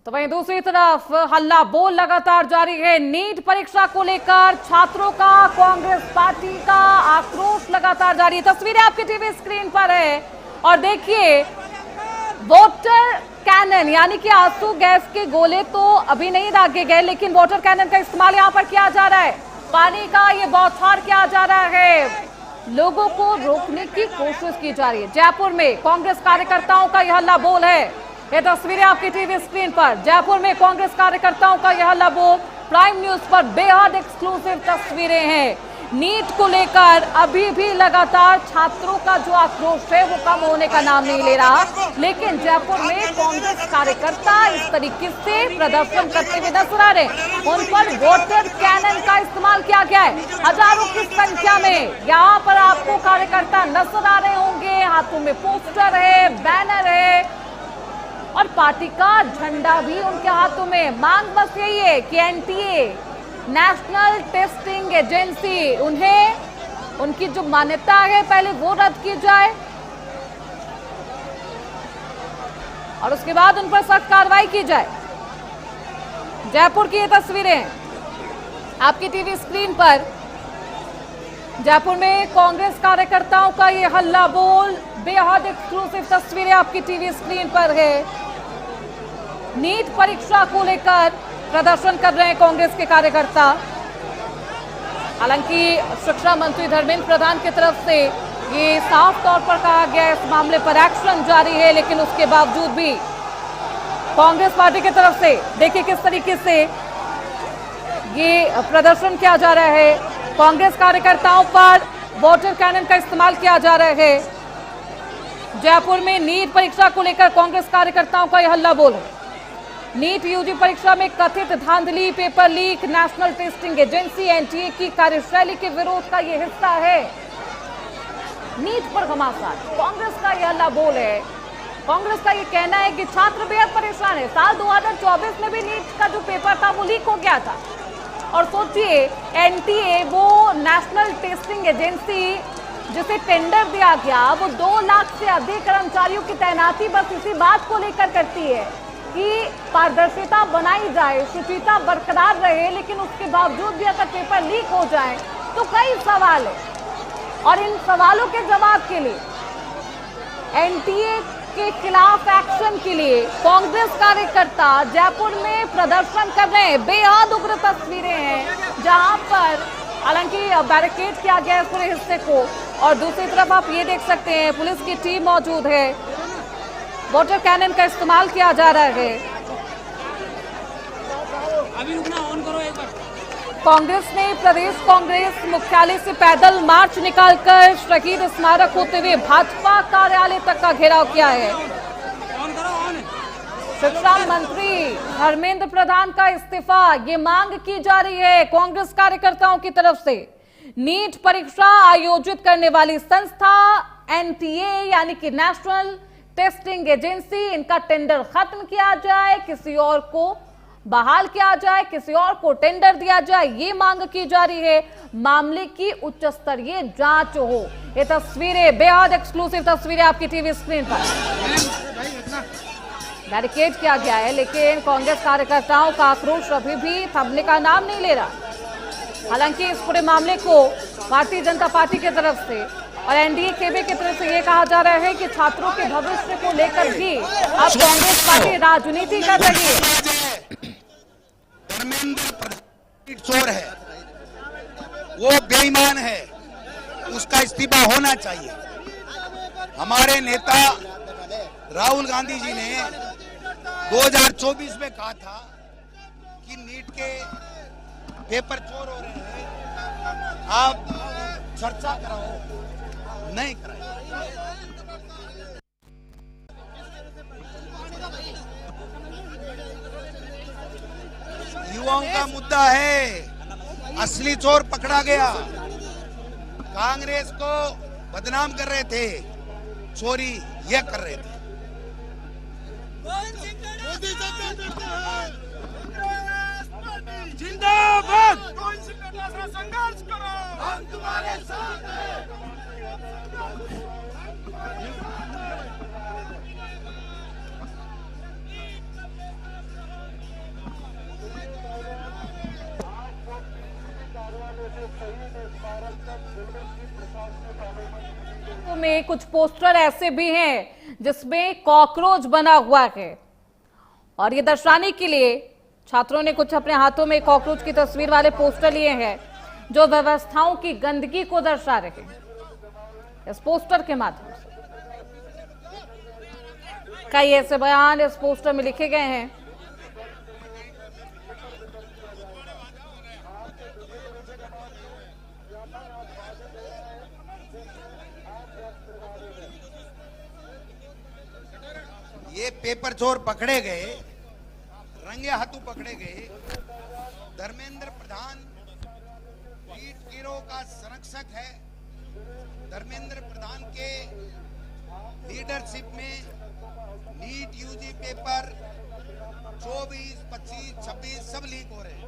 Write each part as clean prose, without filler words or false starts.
तो वहीं दूसरी तरफ हल्ला बोल लगातार जारी है। नीट परीक्षा को लेकर छात्रों का, कांग्रेस पार्टी का आक्रोश लगातार जारी है। तस्वीरें आपके टीवी स्क्रीन पर है और देखिए, वाटर कैनन यानी कि आंसू गैस के गोले तो अभी नहीं दागे गए, लेकिन वाटर कैनन का इस्तेमाल यहाँ पर किया जा रहा है। पानी का ये बौछार किया जा रहा है, लोगों को रोकने की कोशिश की जा रही है। जयपुर में कांग्रेस कार्यकर्ताओं का यह हल्ला बोल है। ये तस्वीरें आपकी टीवी स्क्रीन पर, जयपुर में कांग्रेस कार्यकर्ताओं का यह हल्ला बोल प्राइम न्यूज पर बेहद एक्सक्लूसिव तस्वीरें हैं। नीट को लेकर अभी भी लगातार छात्रों का जो आक्रोश है वो कम होने का नाम नहीं ले रहा, लेकिन जयपुर में कांग्रेस कार्यकर्ता इस तरीके से प्रदर्शन करते हुए नजर आ रहे हैं। उन पर वाटर कैनन का इस्तेमाल किया गया है। हजारों की संख्या में यहाँ पर आपको कार्यकर्ता नजर आ रहे होंगे। हाथों में पोस्टर है, बैनर है और पार्टी का झंडा भी उनके हाथों में। मांग बस यही है कि एनटीए, नेशनल टेस्टिंग एजेंसी, उन्हें उनकी जो मान्यता है पहले वो रद्द की जाए और उसके बाद उन पर सख्त कार्रवाई की जाए। जयपुर की ये तस्वीरें आपकी टीवी स्क्रीन पर, जयपुर में कांग्रेस कार्यकर्ताओं का ये हल्ला बोल बेहद एक्सक्लूसिव तस्वीरें आपकी टीवी स्क्रीन पर है। नीट परीक्षा को लेकर प्रदर्शन कर रहे हैं कांग्रेस के कार्यकर्ता। हालांकि शिक्षा मंत्री धर्मेंद्र प्रधान की तरफ से ये साफ तौर पर कहा गया इस मामले पर एक्शन जारी है, लेकिन उसके बावजूद भी कांग्रेस पार्टी की तरफ से देखिए किस तरीके से ये प्रदर्शन किया जा रहा है। कांग्रेस कार्यकर्ताओं पर वाटर कैनन का इस्तेमाल किया जा रहा है। जयपुर में नीट परीक्षा को लेकर कांग्रेस कार्यकर्ताओं का यह हल्ला बोल है। नीट यूजी परीक्षा में कथित धांधली, paper leak, national testing agency NTA की कार्यशैली के विरोध का यह हिस्सा है। नीट पर घमासान, कांग्रेस का यह हल्ला बोल है। कांग्रेस का यह कहना है कि छात्र बेहद परेशान है। साल 2024 में भी नीट का जो पेपर था वो लीक हो गया था और सोचिए एनटीए, वो नेशनल टेस्टिंग एजेंसी जिसे टेंडर दिया गया, वो 2 लाख से अधिक कर्मचारियों की तैनाती बस इसी बात को लेकर करती है कि पारदर्शिता बनाई जाए, शुचिता बरकरार रहे, लेकिन उसके बावजूद भी अगर पेपर लीक हो जाए तो कई सवाल है। और इन सवालों के जवाब के लिए, एनटीए के खिलाफ एक्शन के लिए कांग्रेस कार्यकर्ता जयपुर में प्रदर्शन कर रहे हैं। बेहद उग्र तस्वीरें हैं जहां पर हालांकि बैरिकेड किया गया है पूरे हिस्से को और दूसरी तरफ आप ये देख सकते हैं पुलिस की टीम मौजूद है। वाटर कैनन का इस्तेमाल किया जा रहा है। अभी रुकना, ऑन करो एक बार। कांग्रेस ने प्रदेश कांग्रेस मुख्यालय से पैदल मार्च निकालकर शहीद स्मारक होते हुए भाजपा कार्यालय तक का घेराव किया है। ऑन करो, ऑन। शिक्षा मंत्री धर्मेंद्र प्रधान का इस्तीफा, ये मांग की जा रही है कांग्रेस कार्यकर्ताओं की तरफ से। नीट परीक्षा आयोजित करने वाली संस्था एनटीए यानी कि नेशनल टेस्टिंग एजेंसी, इनका टेंडर खत्म किया जाए, किसी और को बहाल किया जाए, किसी और को टेंडर दिया जाए, ये मांग की जा रही है। मामले की उच्च स्तरीय जांच हो। ये तस्वीरें बेहद एक्सक्लूसिव तस्वीरें आपकी टीवी स्क्रीन पर। बैरिकेड किया गया है, लेकिन कांग्रेस कार्यकर्ताओं का आक्रोश अभी भी थमने का नाम नहीं ले रहा। हालांकि इस पूरे मामले को भारतीय जनता पार्टी की तरफ से और एनडीए केबी की तरफ से ये कहा जा रहा है कि छात्रों के भविष्य को लेकर भी अब कांग्रेस पार्टी राजनीति कर रही है। धर्मेंद्र चोर है, वो बेईमान है, उसका इस्तीफा होना चाहिए। हमारे नेता राहुल गांधी जी ने 2024 में कहा था कि नीट के पेपर चोर हो रहे हैं, आप चर्चा कराओ, नहीं कराई। युवाओं का मुद्दा है, असली चोर पकड़ा गया। कांग्रेस को बदनाम कर रहे थे, चोरी ये कर रहे थे। जिंदाबाद, संघर्ष करो, हम तुम्हारे साथ हैं। में कुछ पोस्टर ऐसे भी हैं जिसमें कॉकरोच बना हुआ है और ये दर्शाने के लिए छात्रों ने कुछ अपने हाथों में कॉकरोच की तस्वीर वाले पोस्टर लिए हैं जो व्यवस्थाओं की गंदगी को दर्शा रहे हैं। इस पोस्टर के माध्यम से कई ऐसे बयान इस पोस्टर में लिखे गए हैं। ये पेपर चोर पकड़े गए, रंगे हाथों पकड़े गए। धर्मेंद्र प्रधान नीट गिरोह का संरक्षक है। धर्मेंद्र प्रधान के लीडरशिप में नीट यूजी पेपर 24, 25, 26 सब लीक हो रहे हैं।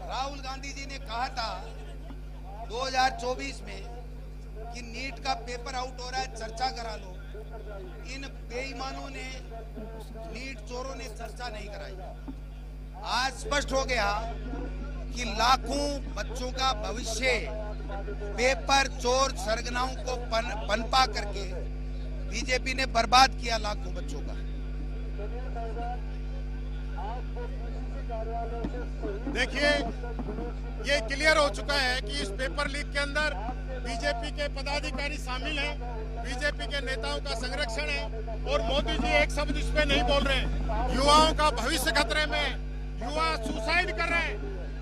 राहुल गांधी जी ने कहा था 2024 में कि नीट का पेपर आउट हो रहा है, चर्चा करा लो। इन बेईमानों ने, नीट चोरों ने चर्चा नहीं कराई। आज स्पष्ट हो गया कि लाखों बच्चों का भविष्य पेपर चोर सरगनाओं को पनपा करके बीजेपी ने बर्बाद किया लाखों बच्चों का। देखिए, ये क्लियर हो चुका है कि इस पेपर लीक के अंदर बीजेपी के पदाधिकारी शामिल हैं, बीजेपी के नेताओं का संरक्षण है और मोदी जी एक शब्द इस पे नहीं बोल रहे। युवाओं का भविष्य खतरे में, युवा सुसाइड कर रहे हैं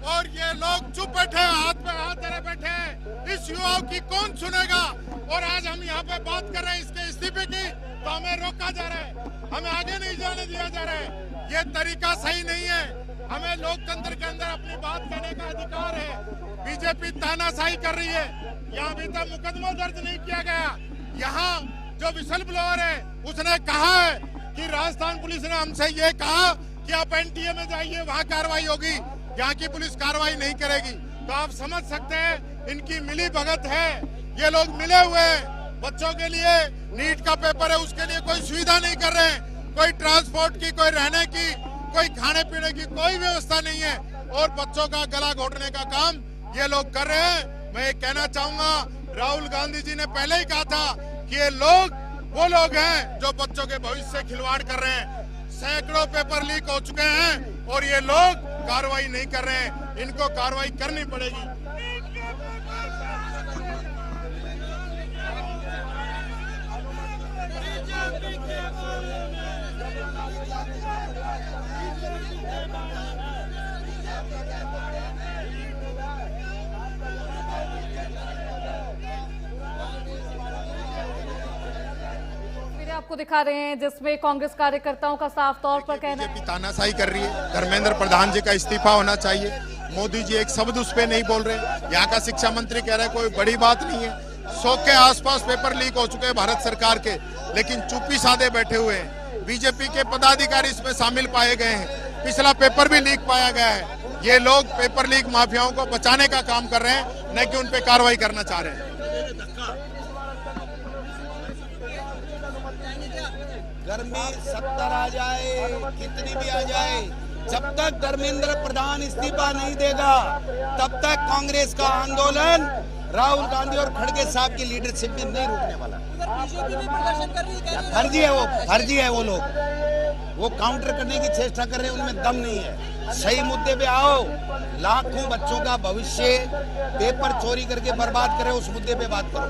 और ये लोग चुप बैठे, हाथ पे हाथ धरे बैठे हैं। इस युवाओं की कौन सुनेगा? और आज हम यहाँ पे बात कर रहे हैं इसके इस्तीफे की, तो हमें रोका जा रहा है, हमें आगे नहीं जाने दिया जा रहा है। ये तरीका सही नहीं है। हमें लोकतंत्र के अंदर अपनी बात कहने का अधिकार है। बीजेपी तानाशाही कर रही है। यहाँ अभी तक मुकदमा दर्ज नहीं किया गया। यहाँ जो विसल ब्लोअर है उसने कहा है कि राजस्थान पुलिस ने हमसे ये कहा कि आप एनटीए में जाइए, वहाँ कार्रवाई होगी। यहाँ की पुलिस कार्रवाई नहीं करेगी। तो आप समझ सकते हैं इनकी मिली भगत है। ये लोग मिले हुए हैं। बच्चों के लिए नीट का पेपर है, उसके लिए कोई सुविधा नहीं कर रहे हैं। कोई ट्रांसपोर्ट की, कोई रहने की, कोई खाने पीने की कोई व्यवस्था नहीं है और बच्चों का गला घोटने का काम ये लोग कर रहे हैं। मैं ये कहना चाहूंगा, राहुल गांधी जी ने पहले ही कहा था कि ये लोग वो लोग हैं जो बच्चों के भविष्य से खिलवाड़ कर रहे हैं। सैकड़ों पेपर लीक हो चुके हैं और ये लोग कार्रवाई नहीं कर रहे हैं। इनको कार्रवाई करनी पड़ेगी। आपको दिखा रहे हैं जिसमें कांग्रेस कार्यकर्ताओं का साफ तौर पर कहना है बीजेपी तानाशाही कर रही है। धर्मेंद्र प्रधान जी का इस्तीफा होना चाहिए। मोदी जी एक शब्द उस पे नहीं बोल रहे। यहाँ का शिक्षा मंत्री कह रहे हैं कोई बड़ी बात नहीं है। 100 के आसपास पेपर लीक हो चुके हैं भारत सरकार के, लेकिन चुप्पी साधे बैठे हुए हैं। बीजेपी के पदाधिकारी इसमें शामिल पाए गए हैं। पिछला पेपर भी लीक पाया गया है। ये लोग पेपर लीक माफियाओं को बचाने का काम कर रहे हैं, न कि उन पे कार्रवाई करना चाह रहे हैं। गर्मी 70 आ जाए, कितनी भी आ जाए, जब तक धर्मेंद्र प्रधान इस्तीफा नहीं देगा तब तक कांग्रेस का आंदोलन राहुल गांधी और खड़गे साहब की लीडरशिप में नहीं रुकने वाला। फर्जी है वो लोग, वो काउंटर करने की चेष्टा कर रहे हैं, उनमें दम नहीं है। सही मुद्दे पे आओ। लाखों बच्चों का भविष्य पेपर चोरी करके बर्बाद करे, उस मुद्दे पे बात करो।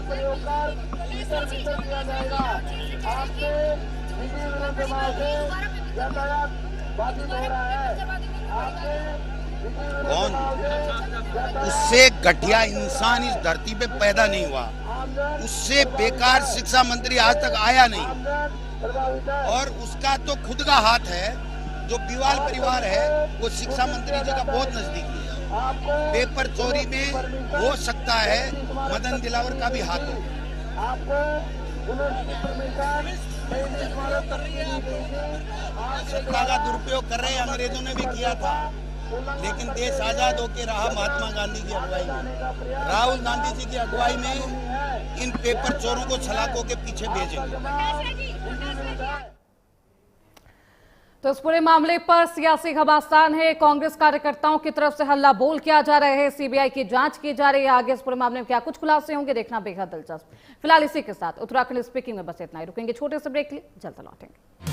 कौन? उससे घटिया इंसान इस धरती पे पैदा नहीं हुआ। उससे बेकार शिक्षा मंत्री आज तक आया नहीं। और उसका तो खुद का हाथ है। जो बिवाल परिवार है वो शिक्षा मंत्री जी का बहुत नजदीकी है। पेपर चोरी में हो सकता है मदन दिलावर का भी हाथ हो। सत्ता का दुरुपयोग कर रहे हैं। अंग्रेजों ने भी किया था, लेकिन देश आजाद होकर रहा महात्मा गांधी की अगुवाई में। राहुल गांधी जी की अगुवाई में इन पेपर चोरों को सलाखों के पीछे भेजेंगे। तो इस पूरे मामले पर सियासी घमासान है। कांग्रेस कार्यकर्ताओं की तरफ से हल्ला बोल किया जा रहा है, सीबीआई की जांच की जा रही है। आगे इस पूरे मामले में क्या कुछ खुलासे होंगे, देखना बेहद दिलचस्प। फिलहाल इसी के साथ उत्तराखंड स्पीकिंग में बस इतना ही। रुकेंगे छोटे से ब्रेक के लिए, जल्द लौटेंगे।